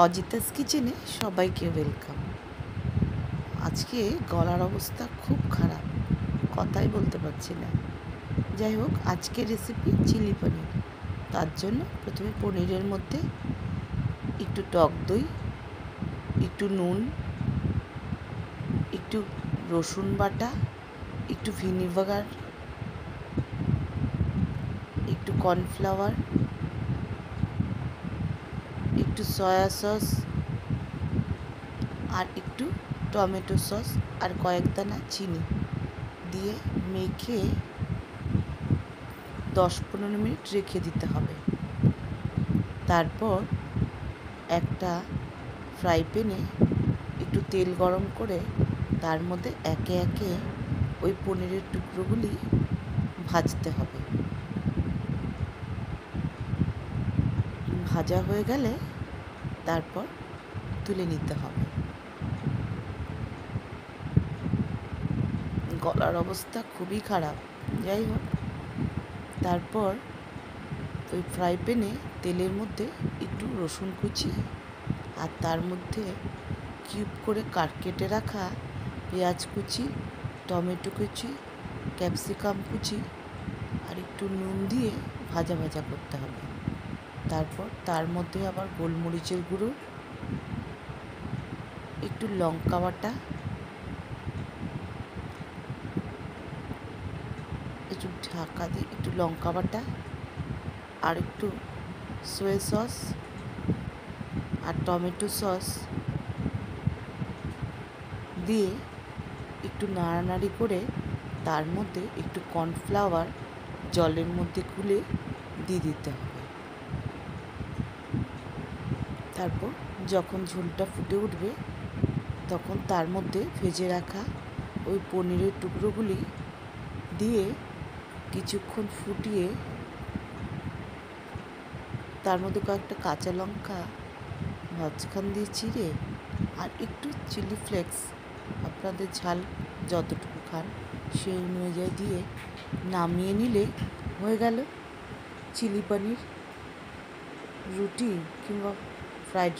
অজিতাস কিচেনে সবাইকে ওয়েলকাম। আজকে গলার অবস্থা খুব খারাপ, কথাই বলতে পারছি না। যাই হোক, আজকের রেসিপি চিলি পনির। তার জন্য প্রথমে পনিরের মধ্যে একটু টক দই, একটু নুন, একটু রসুন বাটা, একটু ভিনিগার, একটু কর্নফ্লাওয়ার, একটু সয়া সস আর একটু টমেটো সস আর কয়েক দানা চিনি দিয়ে মেখে 10-15 মিনিট রেখে দিতে হবে। তারপর একটা ফ্রাই প্যানে একটু তেল গরম করে তার মধ্যে একে একে ওই পনিরের টুকরোগুলি ভাজতে হবে। ভাজা হয়ে গেলে তারপর তুলে নিতে হবে। গলার অবস্থা খুবই খারাপ। যাই হোক, তারপর ওই ফ্রাই প্যানে তেলের মধ্যে একটু রসুন কুচি আর তার মধ্যে কিউব করে কেটে রাখা পেঁয়াজ কুচি, টমেটো কুচি, ক্যাপসিকাম কুচি আর একটু নুন দিয়ে ভাজা ভাজা করতে হবে। তারপর তার মধ্যে আবার গোলমরিচের গুঁড়ো, একটু লঙ্কা বাটা, একটু ঢাকা দিয়ে একটু লঙ্কা বাটা আর একটু সোয়া সস আর টমেটো সস দিয়ে একটু নাড়ানাড়ি করে তার মধ্যে একটু কর্নফ্লাওয়ার জলের মধ্যে গুলে দিয়ে দিতে হবে। তারপর যখন ঝোলটা ফুটে উঠবে তখন তার মধ্যে ভেজে রাখা ওই পনিরের টুকরোগুলি দিয়ে কিছুক্ষণ ফুটিয়ে তার মধ্যে কয়েকটা কাঁচা লঙ্কা মাঝখান দিয়ে চিড়ে আর একটু চিলি ফ্লেক্স, আপনাদের ঝাল যতটুকু খান সেই অনুযায়ী দিয়ে নামিয়ে নিলে হয়ে গেল চিলি পনির। রুটি কিংবা ফ্রাইড